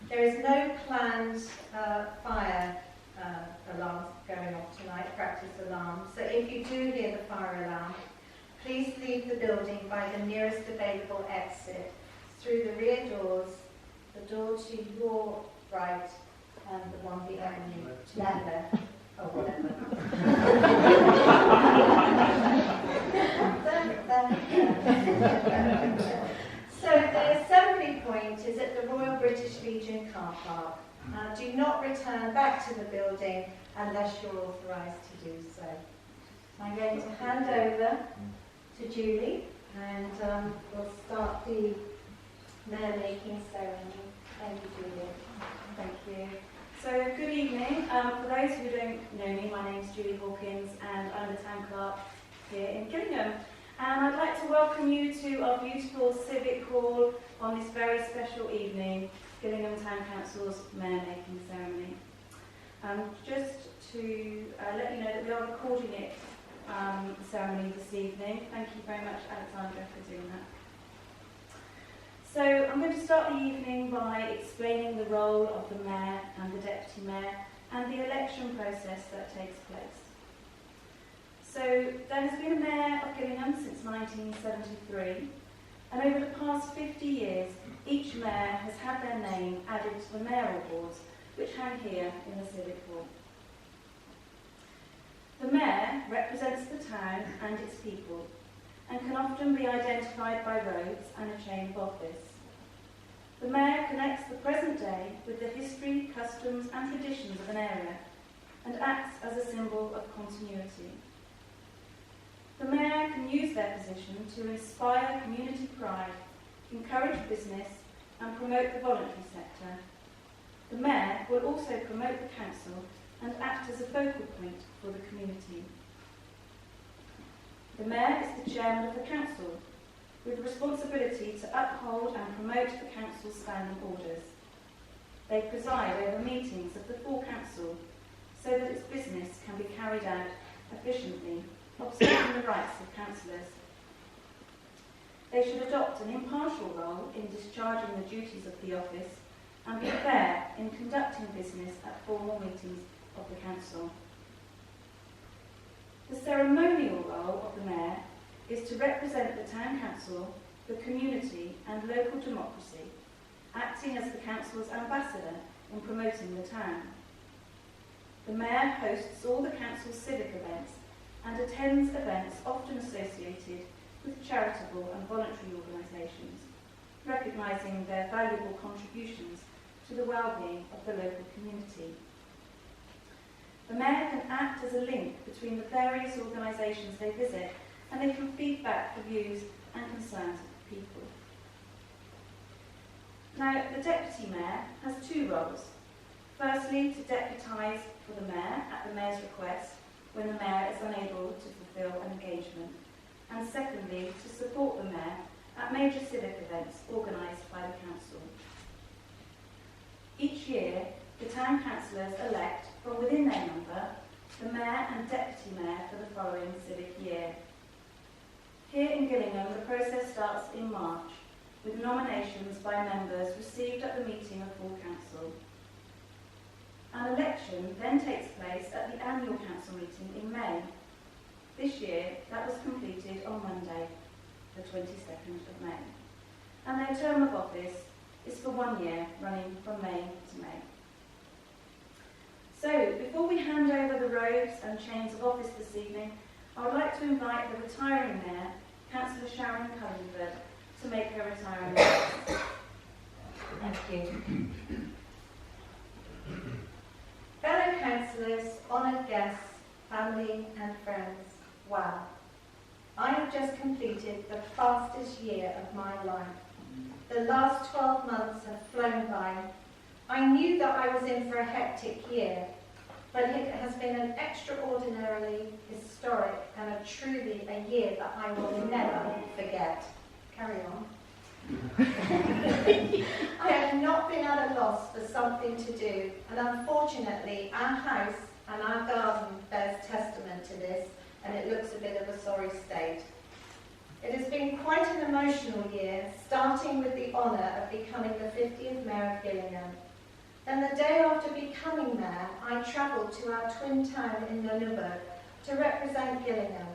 There is no planned fire alarms going off tonight, practice alarms. So if you do hear the fire alarm, please leave the building by the nearest available exit, through the rear doors, the door to your right, and the one behind you to the left, or whatever. So the assembly point is at the Royal British Legion car park. Do not return back to the building unless you're authorised to do so. I'm going to hand over to Julie, and we'll start the mayor making ceremony. Thank you, Julie. Thank you. So, good evening. For those who don't know me, my name is Julie Hawkins, and I'm the town clerk here in Gillingham. And I'd like to welcome you to our beautiful civic hall on this very special evening, Gillingham Town Council's mayor making ceremony. Just to let you know that we are recording it, the ceremony this evening. Thank you very much, Alexandra, for doing that. So I'm going to start the evening by explaining the role of the mayor and the deputy mayor and the election process that takes place. So there has been a mayor of Gillingham since 1973, and over the past 50 years, each mayor has had their name added to the mayoral boards, which hang here in the Civic Hall. The mayor represents the town and its people, and can often be identified by roads and a chain of office. The mayor connects the present day with the history, customs and traditions of an area, and acts as a symbol of continuity. The mayor can use their position to inspire community pride, encourage business and promote the voluntary sector. The mayor will also promote the council and act as a focal point for the community. The mayor is the chairman of the council, with responsibility to uphold and promote the council's standing orders. They preside over meetings of the full council so that its business can be carried out efficiently, observing the rights of councillors. They should adopt an impartial role in discharging the duties of the office and be fair in conducting business at formal meetings of the council. The ceremonial role of the mayor is to represent the town council, the community and local democracy, acting as the council's ambassador in promoting the town. The mayor hosts all the council's civic events and attends events often associated with charitable and voluntary organisations, recognising their valuable contributions to the well-being of the local community. The mayor can act as a link between the various organisations they visit, and they can feed back the views and concerns of the people. Now, the deputy mayor has two roles. Firstly, to deputise for the mayor at the mayor's request when the mayor is unable to fulfil an engagement, and secondly, to support the mayor at major civic events organised by the council. Each year, the town councillors elect from within their number the mayor and deputy mayor for the following civic year. Here in Gillingham, the process starts in March, with nominations by members received at the meeting of full council. An election then takes place at the annual council meeting in May. This year, that was completed on Monday, the 22nd of May. And their term of office is for 1 year, running from May to May. So, before we hand over the robes and chains of office this evening, I would like to invite the retiring mayor, Cllr Sharon Cullingford, to make her retiring address. Thank you. Fellow councillors, honoured guests, family and friends, wow. I have just completed the fastest year of my life. The last 12 months have flown by. I knew that I was in for a hectic year, but it has been an extraordinarily historic and truly a year that I will never forget. Carry on. I have not been at a loss for something to do, and unfortunately our house and our garden bears testament to this, and it looks a bit of a sorry state. It has been quite an emotional year, starting with the honour of becoming the 50th Mayor of Gillingham, Then the day after becoming mayor, I travelled to our twin town in Nunavut to represent Gillingham.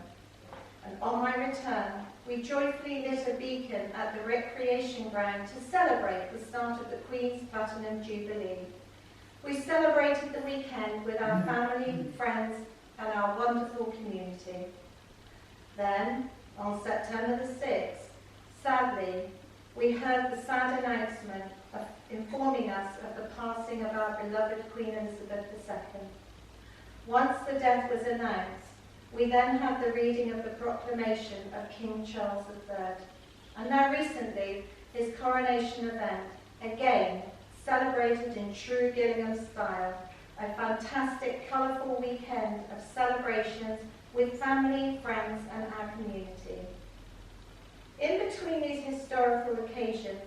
And on my return, we joyfully lit a beacon at the recreation ground to celebrate the start of the Queen's Platinum Jubilee. We celebrated the weekend with our family, friends, and our wonderful community. Then, on September the 6th, sadly, we heard the sad announcement informing us of the passing of our beloved Queen Elizabeth II. Once the death was announced, we then had the reading of the proclamation of King Charles III, and now recently his coronation event, again celebrated in true Gillingham style, a fantastic, colourful weekend of celebrations with family, friends and our community. In between these historical occasions,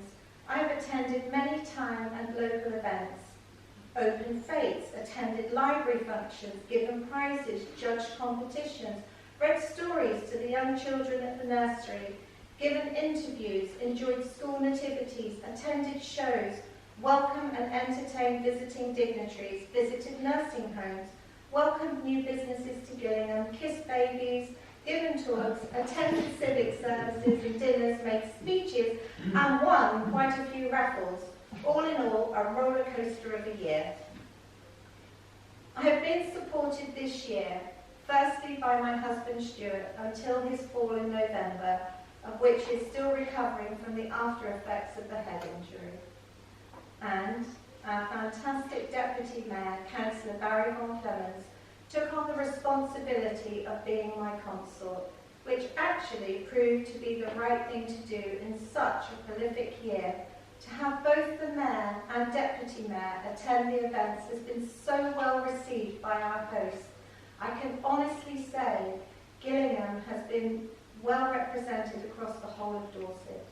I have attended many time and local events, opened fates, attended library functions, given prizes, judged competitions, read stories to the young children at the nursery, given interviews, enjoyed school nativities, attended shows, welcomed and entertained visiting dignitaries, visited nursing homes, welcomed new businesses to Gillingham, kissed babies, given talks, attended civic services and dinners, made speeches, and won quite a few raffles. All in all, a roller coaster of a year. I have been supported this year, firstly by my husband Stuart, until his fall in November, of which he is still recovering from the after effects of the head injury. And our fantastic Deputy Mayor, Cllr Barry von Clemens, took on the responsibility of being my consort, which actually proved to be the right thing to do in such a prolific year. To have both the Mayor and Deputy Mayor attend the events has been so well received by our hosts. I can honestly say Gillingham has been well represented across the whole of Dorset.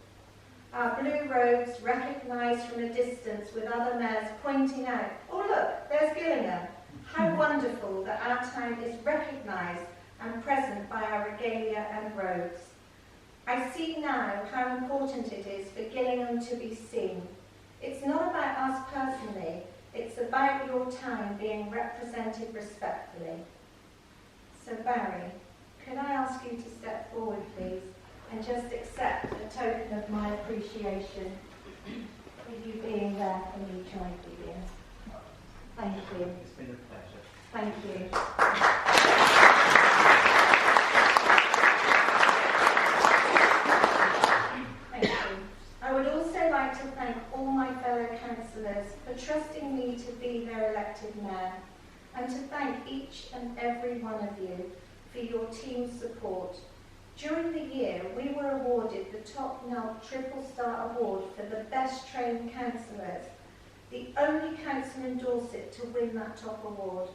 Our blue robes recognised from a distance with other mayors pointing out, oh look, there's Gillingham. How wonderful that our town is recognised and present by our regalia and robes. I see now how important it is for Gillingham to be seen. It's not about us personally, it's about your town being represented respectfully. So Barry, could I ask you to step forward please and just accept a token of my appreciation for you being there for me jointly here. Thank you. It's been a pleasure. Thank you. Thank you. I would also like to thank all my fellow councillors for trusting me to be their elected mayor, and to thank each and every one of you for your team support. During the year, we were awarded the Top Nelt Triple Star Award for the Best Trained Councillors, the only council in Dorset to win that top award.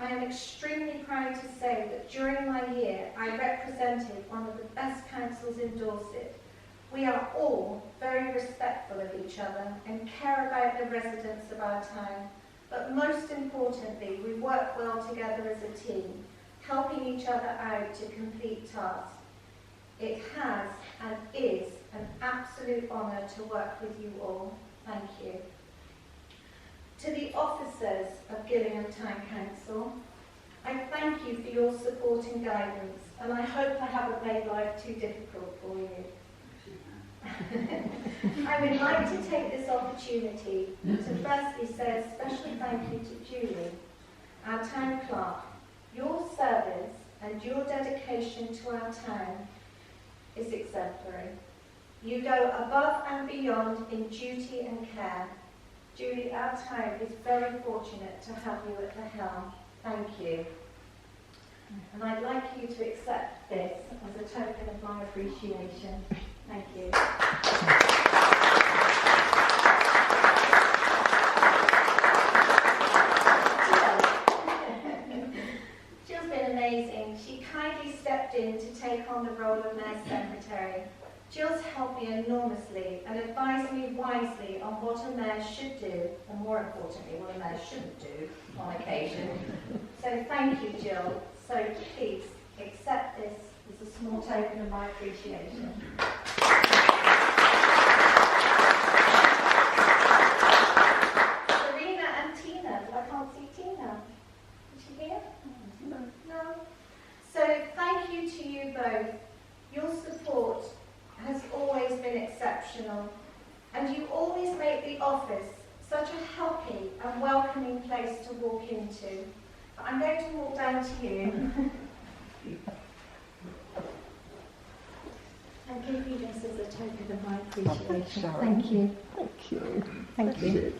I am extremely proud to say that during my year, I represented one of the best councils in Dorset. We are all very respectful of each other and care about the residents of our town, but most importantly, we work well together as a team, helping each other out to complete tasks. It has and is an absolute honour to work with you all. Thank you. To the officers of Gillingham Town Council, I thank you for your support and guidance, and I hope I haven't made life too difficult for you. I would like to take this opportunity to firstly say a special thank you to Julie, our town clerk. Your service and your dedication to our town is exemplary. You go above and beyond in duty and care. Julie, our town is very fortunate to have you at the helm. Thank you. And I'd like you to accept this as a token of my appreciation. Thank you. Jill's been amazing. She kindly stepped in to take on the role of Mayor's Secretary. Jill's helped me enormously and advised me wisely on what a mayor should do, and more importantly, what a mayor shouldn't do on occasion. So thank you, Jill. So please accept this as a small token of my appreciation. Serena to make the office such a happy and welcoming place to walk into. But I'm going to walk down to you and give you this as a token of my appreciation. Thank you. Thank you. Thank you.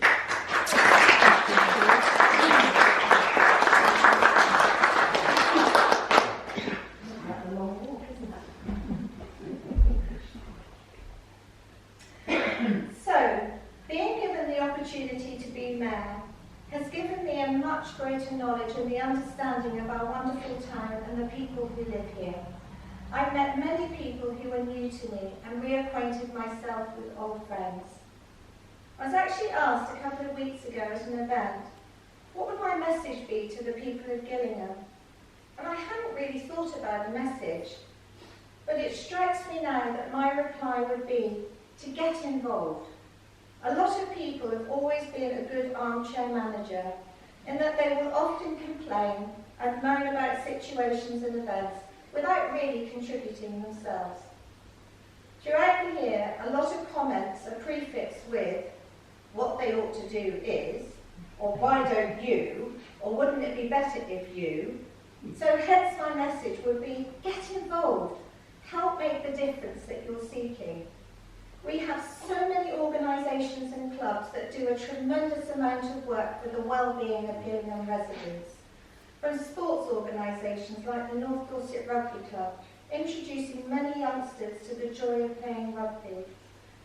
So, being given the opportunity to be mayor has given me a much greater knowledge and the understanding of our wonderful town and the people who live here. I've met many people who were new to me and reacquainted myself with old friends. I was actually asked a couple of weeks ago at an event, what would my message be to the people of Gillingham? And I hadn't really thought about a message, but it strikes me now that my reply would be to get involved. A lot of people have always been a good armchair manager in that they will often complain and moan about situations and events without really contributing themselves. Throughout the year, a lot of comments are prefixed with what they ought to do is, or why don't you, or wouldn't it be better if you. So hence my message would be get involved, help make the difference that you're seeking. We have so many organisations and clubs that do a tremendous amount of work for the well-being of Gillingham residents. From sports organisations like the North Dorset Rugby Club, introducing many youngsters to the joy of playing rugby.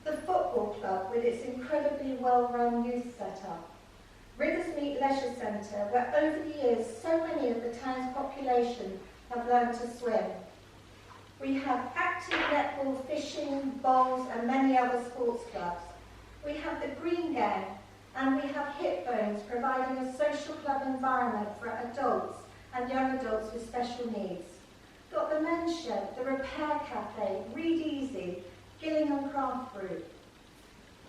The football club with its incredibly well-run youth setup. Riversmeet Leisure Centre, where over the years so many of the town's population have learned to swim. We have active netball, fishing, bowls and many other sports clubs. We have the Green Gang and we have Hip Bones, providing a social club environment for adults and young adults with special needs. Got the Men's Shed, the Repair Cafe, Read Easy, Gillingham Craft Group.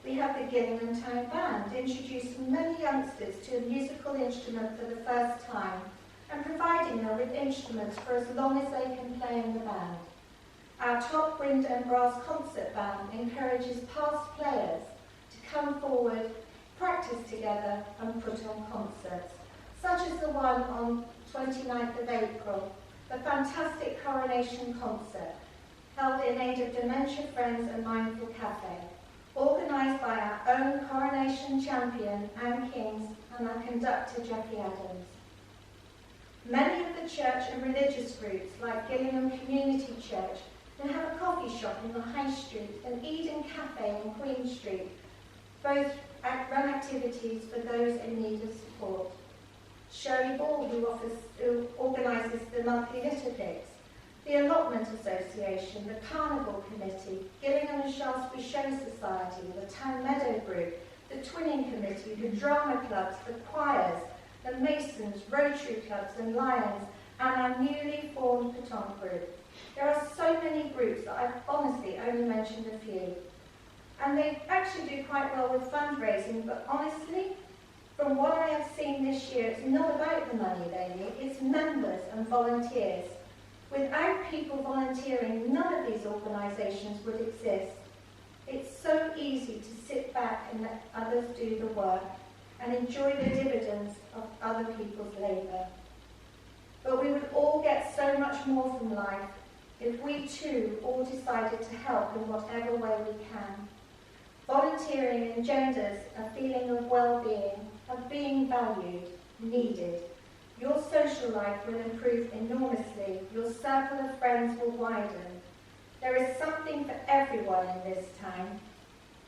We have the Gillingham Town Band, introducing many youngsters to a musical instrument for the first time and providing them with instruments for as long as they can play in the band. Our top wind and brass concert band encourages past players to come forward, practice together and put on concerts, such as the one on 29th of April, the fantastic coronation concert, held in aid of Dementia Friends and Mindful Cafe, organised by our own coronation champion, Anne Kings, and our conductor, Jackie Adams. Many of the church and religious groups, like Gillingham Community Church, and have a coffee shop in the High Street and Eden Cafe in Queen Street, both run activities for those in need of support. Shirley Ball, who organises the monthly litter picks, the Allotment Association, the Carnival Committee, Gillingham and Shaftesbury Show Society, the Town Meadow Group, the Twinning Committee, the Drama Clubs, the choirs, the Masons, Rotary Clubs and Lions, and our newly formed Petanque Group. There are so many groups that I've honestly only mentioned a few. And they actually do quite well with fundraising, but honestly, from what I have seen this year, it's not about the money they need, it's members and volunteers. Without people volunteering, none of these organisations would exist. It's so easy to sit back and let others do the work and enjoy the dividends of other people's labour. But we would all get so much more from life if we too all decided to help in whatever way we can. Volunteering engenders a feeling of well-being, of being valued, needed. Your social life will improve enormously. Your circle of friends will widen. There is something for everyone in this town.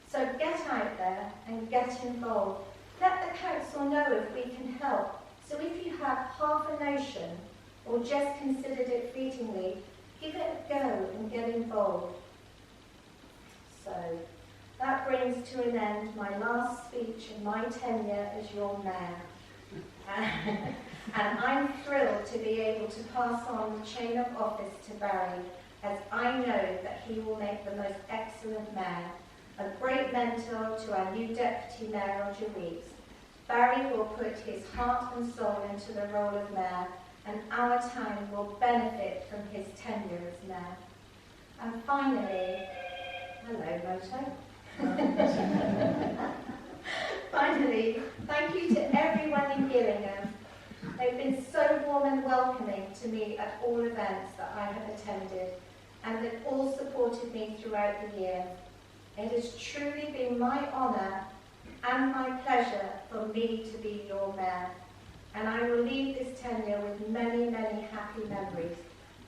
So get out there and get involved. Let the council know if we can help. So if you have half a notion or just considered it fleetingly, give it a go and get involved. So that brings to an end my last speech in my tenure as your mayor. And I'm thrilled to be able to pass on the chain of office to Barry, as I know that he will make the most excellent mayor, a great mentor to our new Deputy Mayor, Roger Weeks. Barry will put his heart and soul into the role of mayor, and our town will benefit from his tenure as mayor. And finally, hello, Moto. and welcoming to me at all events that I have attended, and that all supported me throughout the year. It has truly been my honour and my pleasure for me to be your mayor, and I will leave this tenure with many, many happy memories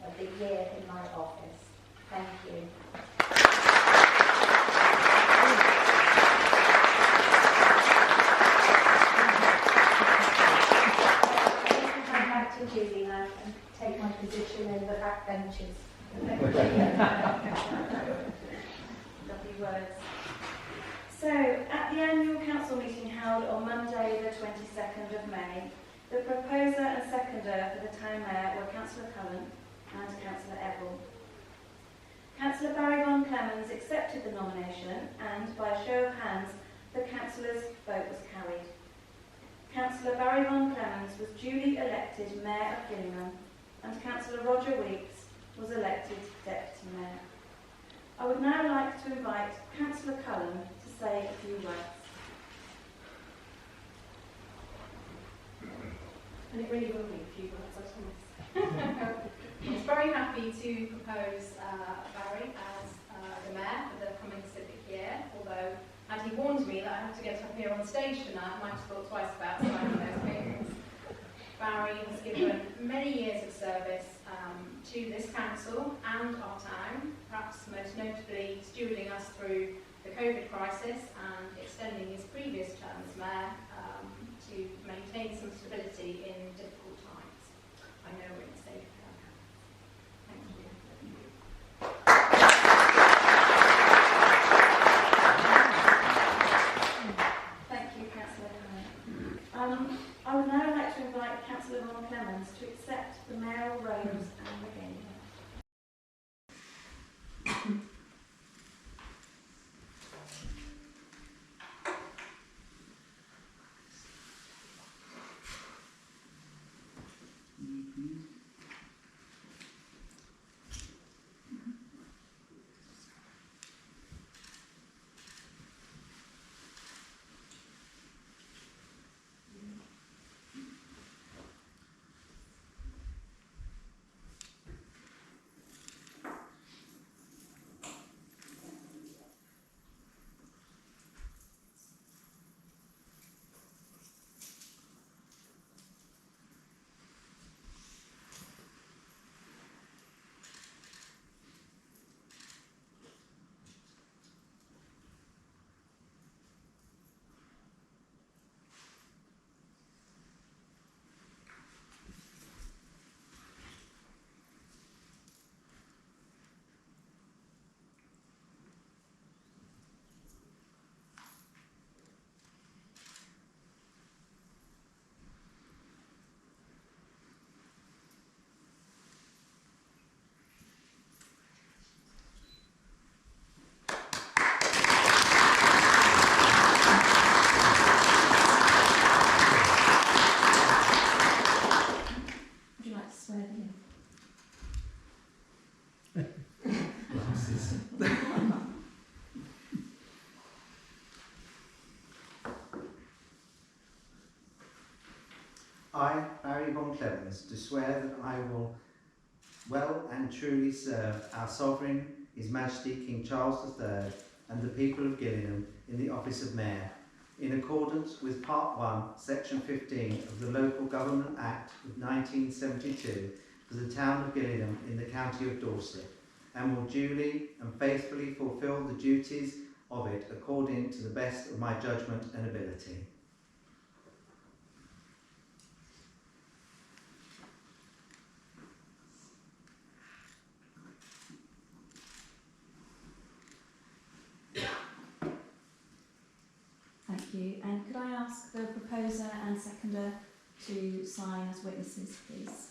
of the year in my office. Thank you. To Julie now and take my position in the back benches. Lovely words. So, at the annual council meeting held on Monday the 22nd of May, the proposer and seconder for the town mayor were Cllr Cullen and Cllr Everell. Cllr Barry von Clemens accepted the nomination and, by a show of hands, the councillors' vote was carried. Cllr Barry von Clemens was duly elected Mayor of Gillingham, and Cllr Roger Weeks was elected Deputy Mayor. I would now like to invite Cllr Cullen to say a few words. And it really will be a few words, I promise. I was very happy to propose Barry as the Mayor for the coming civic year, although had he warned me that I had to get up here on stage tonight, I might have thought twice about signing those papers. Barry has given many years of service to this council and our town, perhaps most notably stewarding us through the COVID crisis and extending his previous term as Mayor to maintain some stability in difficult times. I know we're in safe hands. Thank you. Thank you, Cllr Cullen. I would now like to invite Cllr von Clemens to accept the mayoral robes and regalia. I, Barry von Clemens, do swear that I will well and truly serve our Sovereign, His Majesty King Charles III, and the people of Gillingham in the office of Mayor, in accordance with Part 1, Section 15 of the Local Government Act of 1972 for the town of Gillingham in the county of Dorset, and will duly and faithfully fulfil the duties of it according to the best of my judgment and ability. Thank you. And could I ask the proposer and seconder to sign as witnesses, please?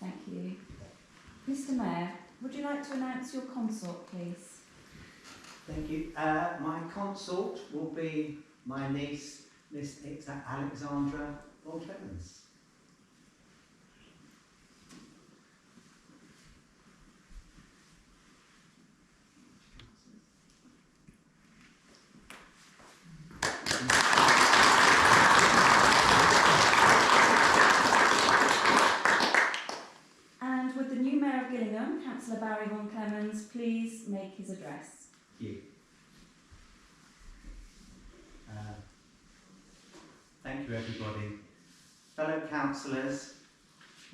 Thank you. Mr. Mayor, would you like to announce your consort, please? Thank you. My consort will be my niece, Miss Alexandra von Clemens. make his address. Thank you. Thank you, everybody. Fellow councillors,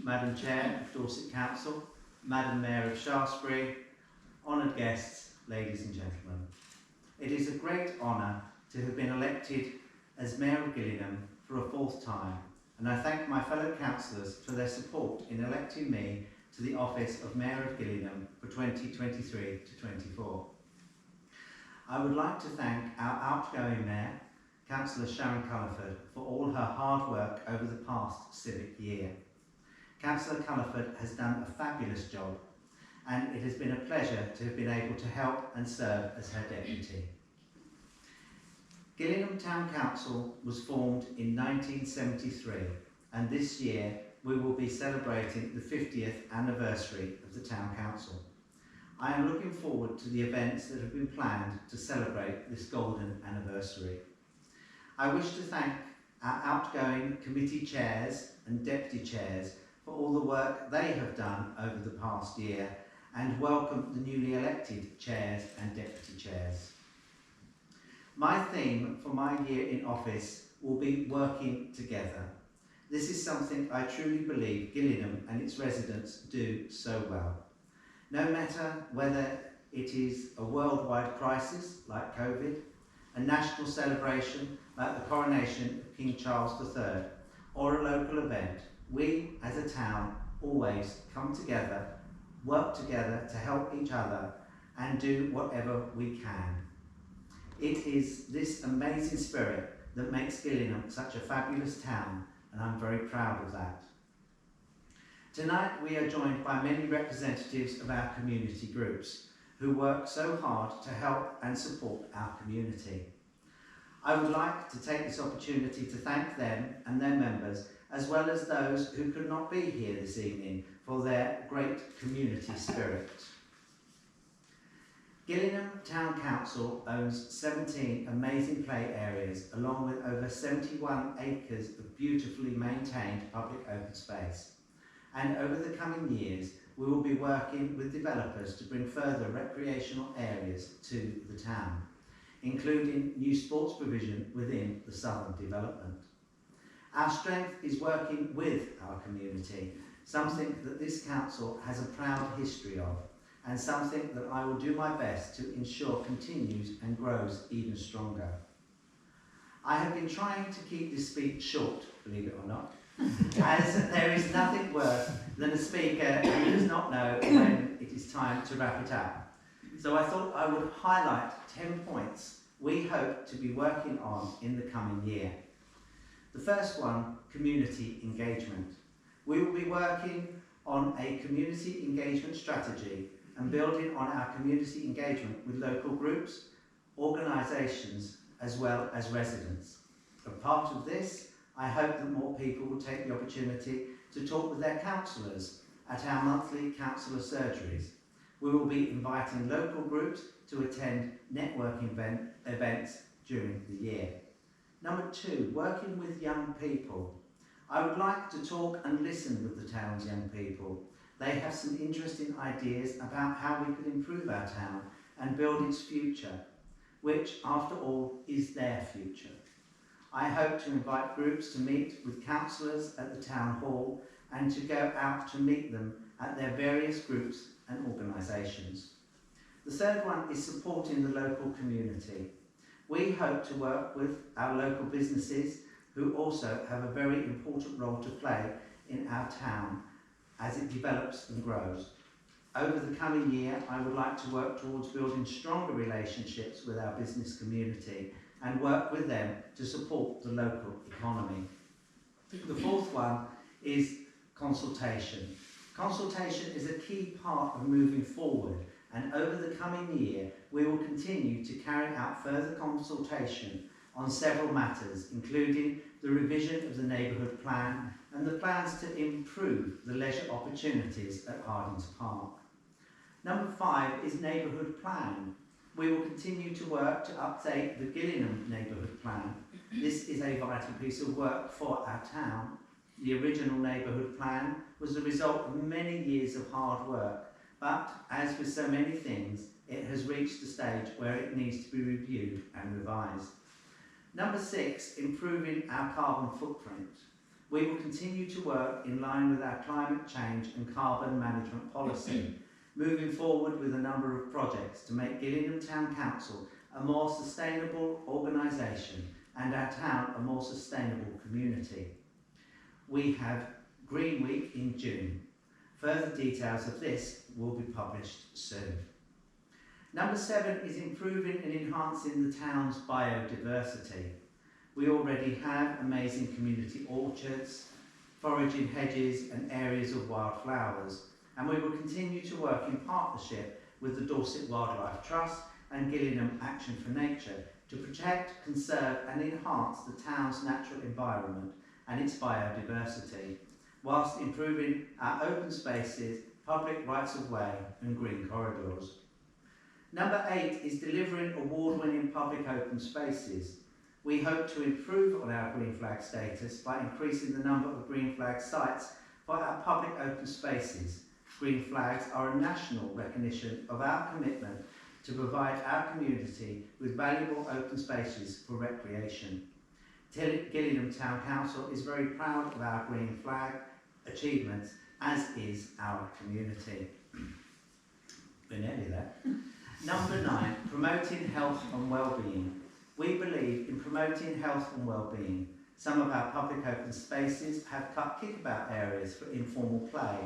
Madam Chair of Dorset Council, Madam Mayor of Shaftesbury, honoured guests, ladies and gentlemen. It is a great honour to have been elected as Mayor of Gillingham for a fourth time, and I thank my fellow councillors for their support in electing me to the office of Mayor of Gillingham for 2023 to 24. I would like to thank our outgoing Mayor, Cllr Sharon Cullingford, for all her hard work over the past civic year. Cllr Cullingford has done a fabulous job, and it has been a pleasure to have been able to help and serve as her deputy. Gillingham Town Council was formed in 1973, and this year we will be celebrating the 50th anniversary of the Town Council. I am looking forward to the events that have been planned to celebrate this golden anniversary. I wish to thank our outgoing committee chairs and deputy chairs for all the work they have done over the past year, and welcome the newly elected chairs and deputy chairs. My theme for my year in office will be working together. This is something I truly believe Gillingham and its residents do so well. No matter whether it is a worldwide crisis like COVID, a national celebration like the coronation of King Charles III, or a local event, we as a town always come together, work together to help each other and do whatever we can. It is this amazing spirit that makes Gillingham such a fabulous town, and I'm very proud of that. Tonight we are joined by many representatives of our community groups who work so hard to help and support our community. I would like to take this opportunity to thank them and their members, as well as those who could not be here this evening, for their great community spirit. Gillingham Town Council owns 17 amazing play areas, along with over 71 acres of beautifully maintained public open space. And over the coming years, we will be working with developers to bring further recreational areas to the town, including new sports provision within the southern development. Our strength is working with our community, something that this council has a proud history of, and something that I will do my best to ensure continues and grows even stronger. I have been trying to keep this speech short, believe it or not, as there is nothing worse than a speaker who does not know when it is time to wrap it up. So I thought I would highlight 10 points we hope to be working on in the coming year. The first one, community engagement. We will be working on a community engagement strategy and building on our community engagement with local groups, organisations, as well as residents. As part of this, I hope that more people will take the opportunity to talk with their councillors at our monthly councillor surgeries. We will be inviting local groups to attend networking events during the year. Number 2, working with young people. I would like to talk and listen with the town's young people. They have some interesting ideas about how we could improve our town and build its future, which, after all, is their future. I hope to invite groups to meet with councillors at the town hall and to go out to meet them at their various groups and organisations. The third one is supporting the local community. We hope to work with our local businesses who also have a very important role to play in our town as it develops and grows. Over the coming year, I would like to work towards building stronger relationships with our business community and work with them to support the local economy. The fourth one is consultation. Consultation is a key part of moving forward, and over the coming year, we will continue to carry out further consultation on several matters, including the revision of the neighbourhood plan and the plans to improve the leisure opportunities at Hardings Park. Number 5 is neighbourhood plan. We will continue to work to update the Gillingham neighbourhood plan. This is a vital piece of work for our town. The original neighbourhood plan was the result of many years of hard work, but as with so many things, it has reached a stage where it needs to be reviewed and revised. Number 6, improving our carbon footprint. We will continue to work in line with our climate change and carbon management policy, moving forward with a number of projects to make Gillingham Town Council a more sustainable organisation and our town a more sustainable community. We have Green Week in June. Further details of this will be published soon. Number 7 is improving and enhancing the town's biodiversity. We already have amazing community orchards, foraging hedges and areas of wildflowers, and we will continue to work in partnership with the Dorset Wildlife Trust and Gillingham Action for Nature to protect, conserve and enhance the town's natural environment and its biodiversity, whilst improving our open spaces, public rights of way and green corridors. Number 8 is delivering award-winning public open spaces. We hope to improve on our green flag status by increasing the number of green flag sites for our public open spaces. Green flags are a national recognition of our commitment to provide our community with valuable open spaces for recreation. Gillingham Town Council is very proud of our green flag achievements, as is our community. We're nearly there. Number 9, promoting health and well-being. We believe in promoting health and well-being. Some of our public open spaces have cut kickabout areas for informal play.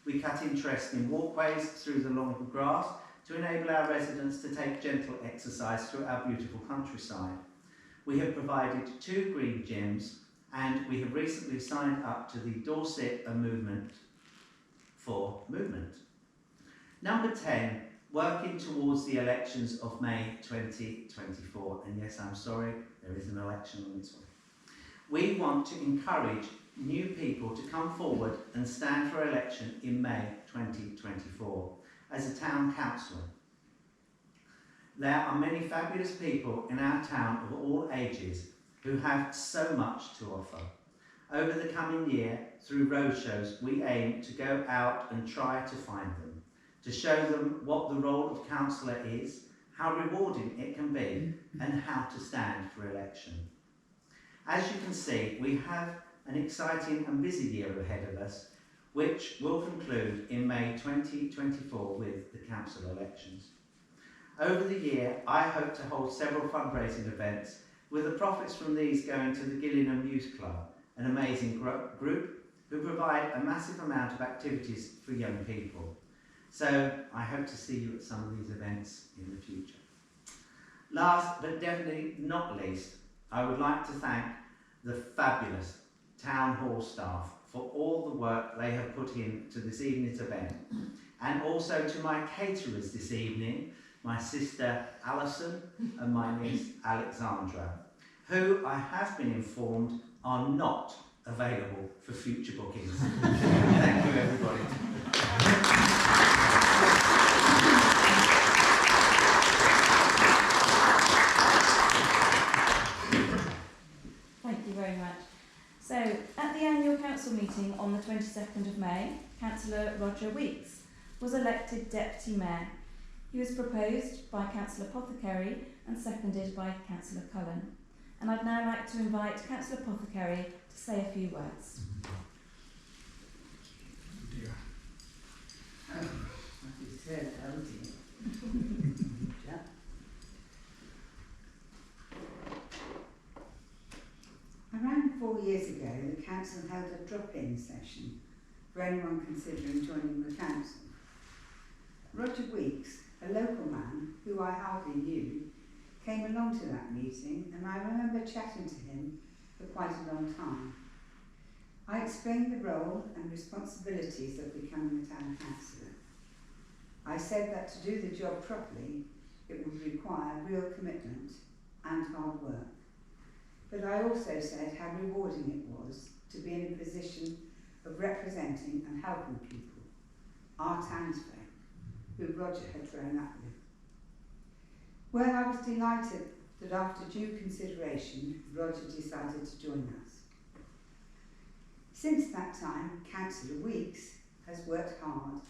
We cut interest in walkways through the long grass to enable our residents to take gentle exercise through our beautiful countryside. We have provided 2 green gyms, and we have recently signed up to the Dorset Movement for Movement. Number 10, working towards the elections of May 2024. And yes, I'm sorry, there is an election on its way. We want to encourage new people to come forward and stand for election in May 2024 as a town councillor. There are many fabulous people in our town of all ages who have so much to offer. Over the coming year, through roadshows, we aim to go out and try to find them, to show them what the role of councillor is, how rewarding it can be, and how to stand for election. As you can see, we have an exciting and busy year ahead of us, which will conclude in May 2024 with the council elections. Over the year, I hope to hold several fundraising events, with the profits from these going to the Gillingham Youth Club, an amazing group who provide a massive amount of activities for young people. So I hope to see you at some of these events in the future. Last but definitely not least, I would like to thank the fabulous Town Hall staff for all the work they have put into this evening's event, and also to my caterers this evening, my sister Alison and my niece Alexandra, who I have been informed are not available for future bookings. Thank you, everybody. Thank you very much. So, at the annual council meeting on the 22nd of May, Councillor Roger Weeks was elected Deputy Mayor. He was proposed by Councillor Apothecary and seconded by Councillor Cullen. And I'd now like to invite Councillor Apothecary to say a few words. Around 4 years ago, the council held a drop-in session for anyone considering joining the council. Roger Weeks, a local man who I hardly knew, came along to that meeting, and I remember chatting to him for quite a long time. I explained the role and responsibilities of becoming a town councillor. I said that to do the job properly, it would require real commitment and hard work. But I also said how rewarding it was to be in a position of representing and helping people, our townsfolk, who Roger had grown up with. Well, I was delighted that after due consideration, Roger decided to join us. Since that time, Councillor Weeks has worked hard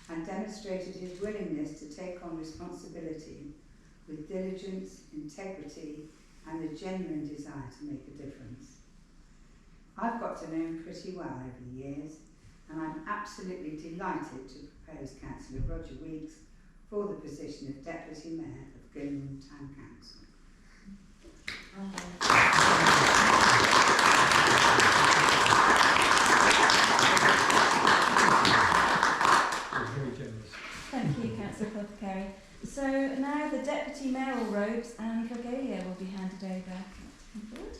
and demonstrated his willingness to take on responsibility with diligence, integrity and a genuine desire to make a difference. I've got to know him pretty well over the years, and I'm absolutely delighted to propose Councillor Roger Weeks for the position of Deputy Mayor of Gillingham Town Council. Very generous. Thank you, Councillor Cullingford. So now the deputy mayoral robes and regalia will be handed over. Come forward.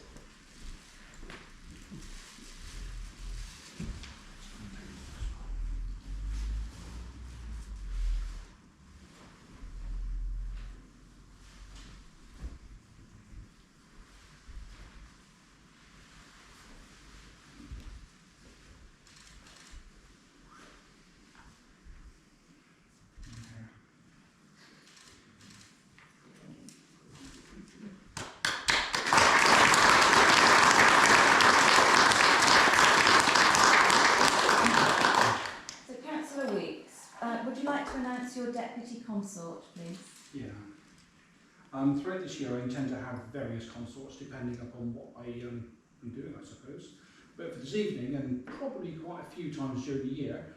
So, Councillor Weeks, would you like to announce your deputy consort, please? Yeah. Throughout this year I intend to have various consorts depending upon what I am doing, I suppose. But for this evening, and probably quite a few times during the year,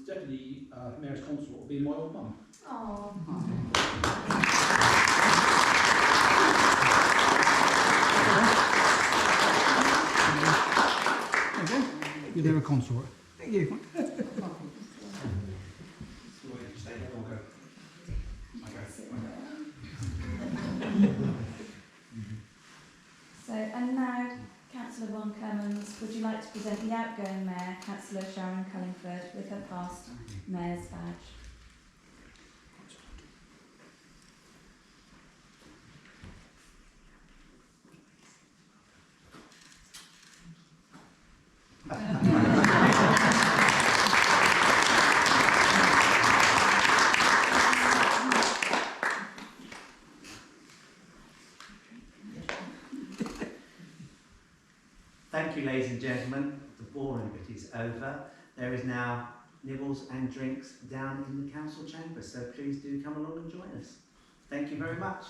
Deputy Mayor's consort will be my old mum. Oh. You're there a consort. Thank you. Stay there, I'll go. So, and now, Councillor von Clemens, would you like to present the outgoing Mayor, Cllr Sharon Cullingford, with her past Mayor's badge? Thank you, ladies and gentlemen. The boring bit is over. There is now nibbles and drinks down in the council chamber, so please do come along and join us. Thank you very much.